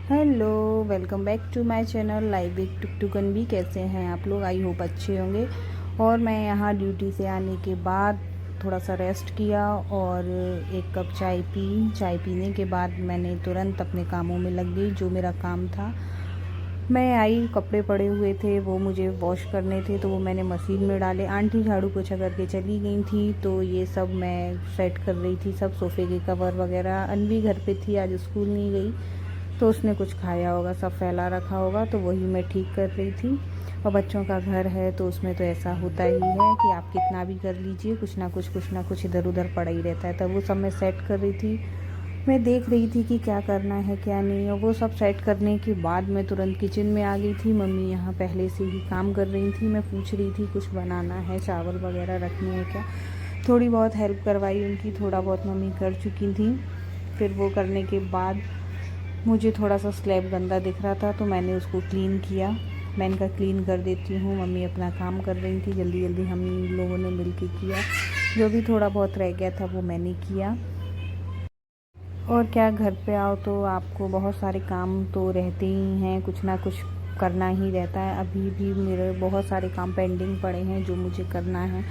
Hello, welcome back to my channel live with टुकटुकन भी। कैसे हैं आप लोग? आई होप अच्छे होंगे। और मैं यहाँ ड्यूटी से आने के बाद थोड़ा सा रेस्ट किया और एक कप चाय पी। चाय पीने के बाद मैंने तुरंत अपने कामों में लग गई, जो मेरा काम था। मैं आई, कपड़े पड़े हुए थे वो मुझे वॉश करने थे, तो वो मैंने मशीन में डाले। आंटी झाड़ू पोछा करके चली गई थी, तो ये सब मैं सेट कर रही थी, सब सोफ़े के कवर वगैरह। अनवी घर पे थी, आज स्कूल नहीं गई, तो उसने कुछ खाया होगा, सब फैला रखा होगा, तो वही मैं ठीक कर रही थी। और बच्चों का घर है तो उसमें तो ऐसा होता ही है कि आप कितना भी कर लीजिए, कुछ ना कुछ इधर उधर पड़ा ही रहता है। तब वो सब मैं सेट कर रही थी, मैं देख रही थी कि क्या करना है क्या नहीं। और वो सब सेट करने के बाद मैं तुरंत किचन में आ गई थी। मम्मी यहाँ पहले से ही काम कर रही थी, मैं पूछ रही थी कुछ बनाना है, चावल वगैरह रखने हैं क्या। थोड़ी बहुत हेल्प करवाई उनकी, थोड़ा बहुत मम्मी कर चुकी थी। फिर वो करने के बाद मुझे थोड़ा सा स्लैब गंदा दिख रहा था, तो मैंने उसको क्लीन किया। मैंने कहा क्लीन कर देती हूँ, मम्मी अपना काम कर रही थी, जल्दी जल्दी हम लोगों ने मिल के किया। जो भी थोड़ा बहुत रह गया था वो मैंने किया। और क्या, घर पे आओ तो आपको बहुत सारे काम तो रहते ही हैं, कुछ ना कुछ करना ही रहता है। अभी भी मेरे बहुत सारे काम पेंडिंग पड़े हैं जो मुझे करना है।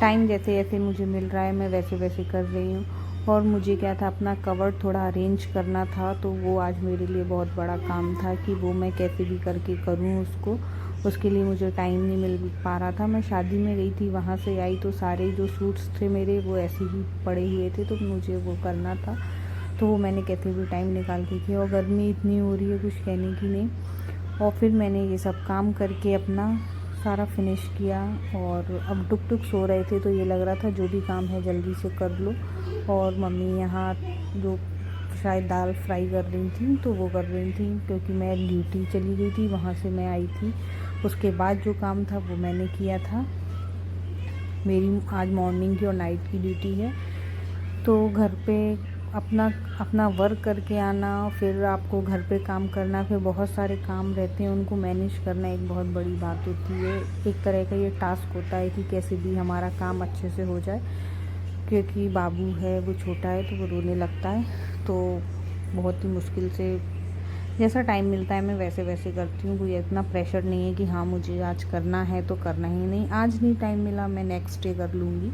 टाइम जैसे जैसे मुझे मिल रहा है मैं वैसे वैसे कर रही हूँ। और मुझे क्या था, अपना कवर थोड़ा अरेंज करना था, तो वो आज मेरे लिए बहुत बड़ा काम था कि वो मैं कैसे भी करके करूँ उसको। उसके लिए मुझे टाइम नहीं मिल पा रहा था। मैं शादी में गई थी, वहाँ से आई तो सारे जो सूट्स थे मेरे वो ऐसे ही पड़े हुए थे, तो मुझे वो करना था। तो वो मैंने कैसे भी टाइम निकाल के किया। और गर्मी इतनी हो रही है कुछ कहने की नहीं। और फिर मैंने ये सब काम करके अपना सारा फिनिश किया। और अब टुक टुक सो रहे थे, तो ये लग रहा था जो भी काम है जल्दी से कर लो। और मम्मी यहाँ जो शायद दाल फ्राई कर रही थी, तो वो कर रही थी, क्योंकि मैं ड्यूटी चली गई थी, वहाँ से मैं आई थी। उसके बाद जो काम था वो मैंने किया था। मेरी आज मॉर्निंग की और नाइट की ड्यूटी है, तो घर पे अपना अपना वर्क करके आना, फिर आपको घर पे काम करना, फिर बहुत सारे काम रहते हैं, उनको मैनेज करना एक बहुत बड़ी बात होती है। एक तरह का ये टास्क होता है कि कैसे भी हमारा काम अच्छे से हो जाए, क्योंकि बाबू है, वो छोटा है, तो वो रोने लगता है। तो बहुत ही मुश्किल से जैसा टाइम मिलता है मैं वैसे वैसे करती हूँ। कोई इतना प्रेशर नहीं है कि हाँ मुझे आज करना है तो करना ही नहीं, आज नहीं टाइम मिला मैं नेक्स्ट डे कर लूँगी।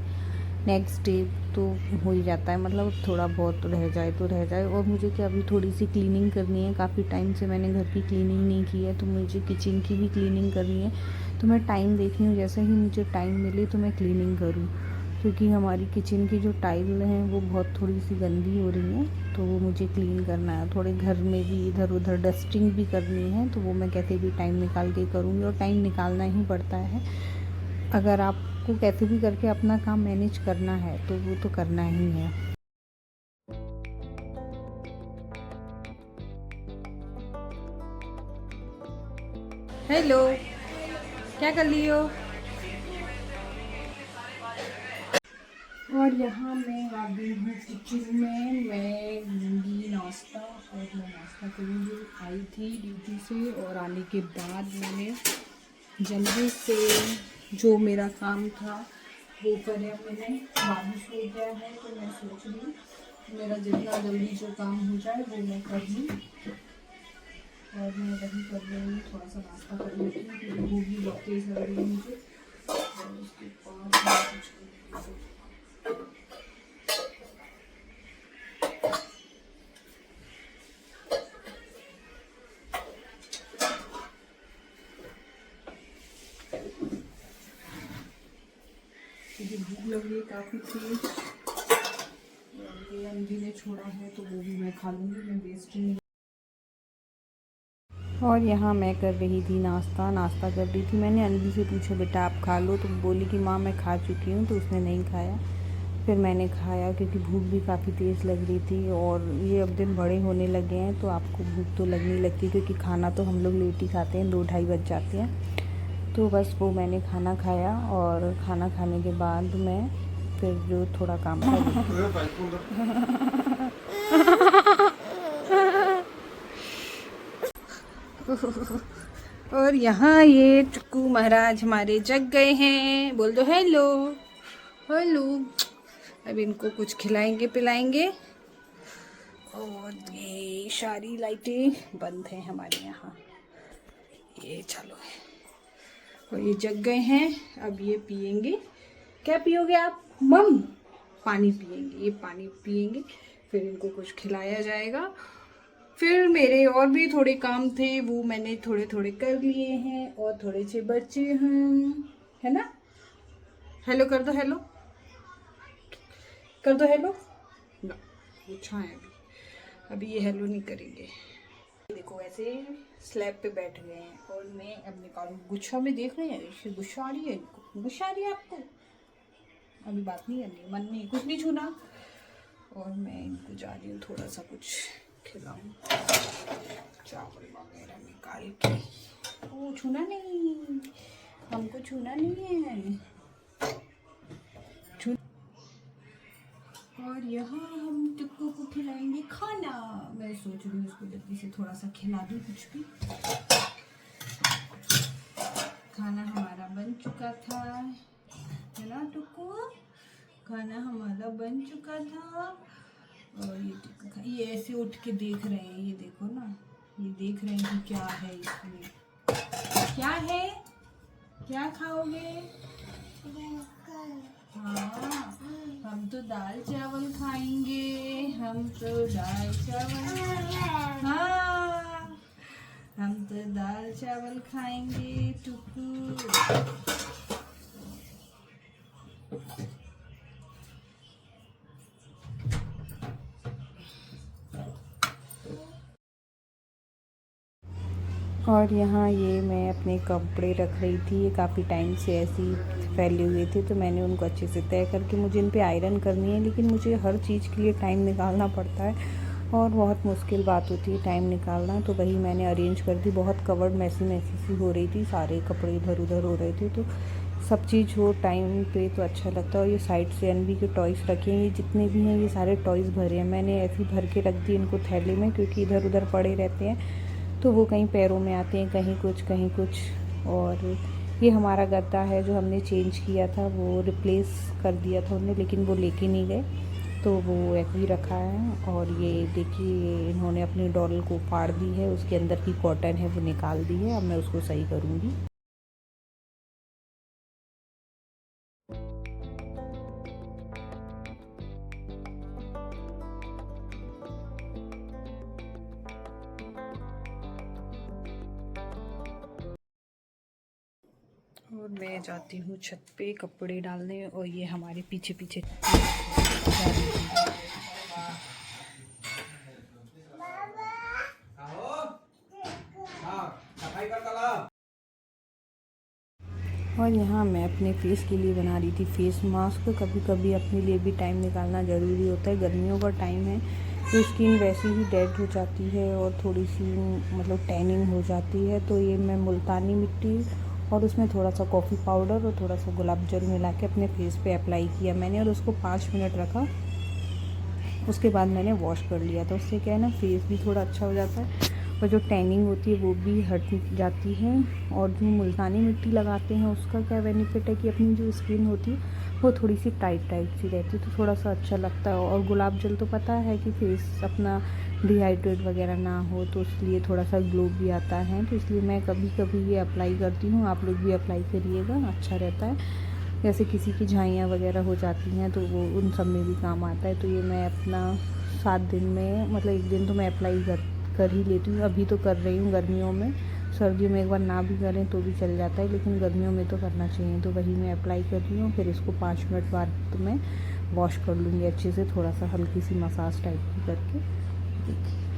नेक्स्ट डे तो हो ही जाता है, मतलब थोड़ा बहुत रह जाए तो रह जाए। और मुझे क्या, अभी थोड़ी सी क्लीनिंग करनी है, काफ़ी टाइम से मैंने घर की क्लीनिंग नहीं की है, तो मुझे किचन की भी क्लीनिंग करनी है। तो मैं टाइम देख रही हूँ, जैसे ही मुझे टाइम मिले तो मैं क्लीनिंग करूँ, क्योंकि हमारी किचन की जो टाइल हैं वो बहुत थोड़ी सी गंदी हो रही हैं, तो वो मुझे क्लीन करना है। थोड़े घर में भी इधर उधर डस्टिंग भी करनी है, तो वो मैं कैसे भी टाइम निकाल के करूँगी। और टाइम निकालना ही पड़ता है, अगर आपको कैसे भी करके अपना काम मैनेज करना है तो वो तो करना ही है। हेलो, क्या कर रही हो? और यहाँ मैं आ गई हूँ किचन में, मैं लूँगी नाश्ता। और मैं नाश्ता करूँगी। आई थी ड्यूटी से और आने के बाद मैंने जल्दी से जो मेरा काम था वो करे। मैंने बाबू सो गया है, तो मैं सोच रही हूँ मेरा जितना जल्दी जो काम हो जाए वो मैं कर लूँ। और मैं वही कर रही हूँ, थोड़ा सा नाश्ता कर लेती हूँ, क्योंकि भूख भी बहुत तेज़ लग रही है मुझे। और उसके बाद मैं कुछ करूँगी। मुझे भूख लग रही है काफ़ी तेज़। और ये अंजी ने छोड़ा है तो वो भी मैं खा लूँगी, मैं वेस्ट नहीं। और यहाँ मैं कर रही थी नाश्ता कर रही थी। मैंने अनवी से पूछा बेटा आप खा लो, तो बोली कि माँ मैं खा चुकी हूँ, तो उसने नहीं खाया। फिर मैंने खाया, क्योंकि भूख भी काफ़ी तेज़ लग रही थी। और ये अब दिन बड़े होने लगे हैं तो आपको भूख तो लगने लगती है, क्योंकि खाना तो हम लोग लेट ही खाते हैं, 2 ढाई बज जाते हैं। तो बस वो मैंने खाना खाया, और खाना खाने के बाद मैं फिर जो थोड़ा काम और यहाँ ये चुक्कू महाराज हमारे जग गए हैं, बोल दो हेलो। हेलो। अब इनको कुछ खिलाएंगे पिलाएंगे, और ये सारी लाइटें बंद हैं हमारे यहाँ, ये चालू है। और ये जग गए हैं, अब ये पियेंगे। क्या पियोगे आप मम? पानी पियेंगे, ये पानी पियेंगे, फिर इनको कुछ खिलाया जाएगा। फिर मेरे और भी थोड़े काम थे, वो मैंने थोड़े थोड़े कर लिए हैं, और थोड़े से बच्चे हैं, है ना। हेलो कर दो, हेलो कर दो, हेलो ना, पूछा है अभी ये हेलो नहीं करेंगे। देखो ऐसे स्लैब पे बैठ गए हैं, और मैं अब निकालूँ। गुस्सा में देख रहे हैं, गुस्सा आ रही है इनको, गुस्सा आ रही है आपको। अभी बात नहीं करनी, मन नहीं, कुछ नहीं छूना। और मैं इनको जा रही हूँ थोड़ा सा कुछ खिलाऊँ, चावल वगैरह निकाल के। ओ छूना नहीं, हमको छूना नहीं है। और यहाँ हम टिक्को को खिलाएंगे खाना। मैं सोच रही हूँ उसको जल्दी से थोड़ा सा खिला दूँ कुछ भी। खाना हमारा बन चुका था, है ना टुक्कू? खाना हमारा बन चुका था। और ये ऐसे उठ के देख रहे हैं, ये देखो ना, ये देख रहे हैं कि क्या है इसमें, क्या है, क्या खाओगे? हाँ, हम तो दाल चावल खाएंगे, हम तो दाल चावल, हाँ हम तो दाल चावल खाएंगे टुकू। और यहाँ ये मैं अपने कपड़े रख रही थी, ये काफ़ी टाइम से ऐसी फैले हुए थे, तो मैंने उनको अच्छे से तय करके, मुझे इन पे आयरन करनी है, लेकिन मुझे हर चीज़ के लिए टाइम निकालना पड़ता है, और बहुत मुश्किल बात होती है टाइम निकालना। तो वही मैंने अरेंज कर दी। बहुत कवर्ड मैसी सी हो रही थी, सारे कपड़े इधर उधर हो रहे थे, तो सब चीज़ हो टाइम पे तो अच्छा लगता है। और ये साइड से अनवी के टॉयज़ रखे हैं, ये जितने भी हैं ये सारे टॉयज़ भरे हैं। मैंने ऐसे भर के रख दिए इनको थैले में, क्योंकि इधर उधर पड़े रहते हैं, तो वो कहीं पैरों में आते हैं, कहीं कुछ कहीं कुछ। और ये हमारा गद्दा है जो हमने चेंज किया था, वो रिप्लेस कर दिया था उन्होंने, लेकिन वो लेके नहीं गए, तो वो ऐसे ही रखा है। और ये देखिए इन्होंने अपनी डॉल को फाड़ दी है, उसके अंदर की कॉटन है वो निकाल दी है, अब मैं उसको सही करूँगी। और मैं जाती हूँ छत पे कपड़े डालने, और ये हमारे पीछे पीछे जा रही थी। और यहाँ मैं अपने फेस के लिए बना रही थी फेस मास्क। कभी कभी अपने लिए भी टाइम निकालना ज़रूरी होता है, गर्मियों का टाइम है तो स्किन वैसे ही डेड हो जाती है और थोड़ी सी मतलब टैनिंग हो जाती है। तो ये मैं मुल्तानी मिट्टी और उसमें थोड़ा सा कॉफ़ी पाउडर और थोड़ा सा गुलाब जल मिला के अपने फेस पे अप्लाई किया मैंने, और उसको 5 मिनट रखा। उसके बाद मैंने वॉश कर लिया, तो उससे क्या है ना, फेस भी थोड़ा अच्छा हो जाता है और जो टैनिंग होती है वो भी हट जाती है। और जो मुल्तानी मिट्टी लगाते हैं उसका क्या बेनिफिट है कि अपनी जो स्किन होती है वो थोड़ी सी टाइट टाइट सी रहती है, तो थोड़ा सा अच्छा लगता है। और गुलाब जल तो पता है कि फेस अपना डिहाइड्रेट वगैरह ना हो, तो इसलिए थोड़ा सा ग्लो भी आता है, तो इसलिए मैं कभी कभी ये अप्लाई करती हूँ। आप लोग भी अप्लाई करिएगा, अच्छा रहता है। जैसे किसी की झाइयाँ वगैरह हो जाती हैं तो वो उन सब में भी काम आता है। तो ये मैं अपना 7 दिन में, मतलब 1 दिन तो मैं अप्लाई कर ही लेती हूँ। अभी तो कर रही हूँ गर्मियों में, सर्दियों में एक बार ना भी करें तो भी चल जाता है, लेकिन गर्मियों में तो करना चाहिए। तो वही मैं अप्लाई कर रही हूँ, फिर इसको 5 मिनट बाद तो मैं वॉश कर लूँगी अच्छे से, थोड़ा सा हल्की सी मसाज टाइप की करके। देखिए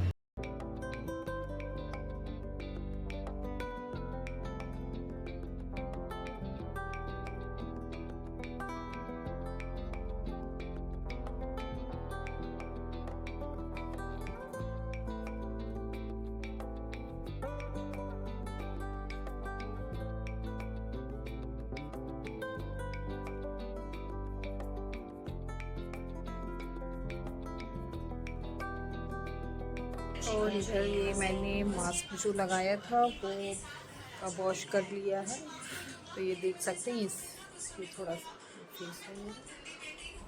और इधर ये मैंने मास्क जो लगाया था वो अब वॉश कर लिया है, तो ये देख सकते हैं ये थोड़ा सा फेस है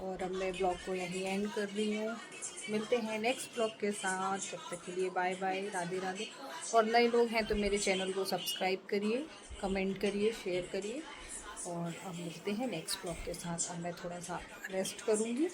और अब मैं ब्लॉग को यहीं एंड कर रही हूँ। मिलते हैं नेक्स्ट ब्लॉग के साथ, तब तक के लिए बाय बाय, राधे राधे। और नए लोग हैं तो मेरे चैनल को सब्सक्राइब करिए, कमेंट करिए, शेयर करिए। और अब मिलते हैं नेक्स्ट ब्लॉग के साथ। अब मैं थोड़ा सा रेस्ट करूँगी।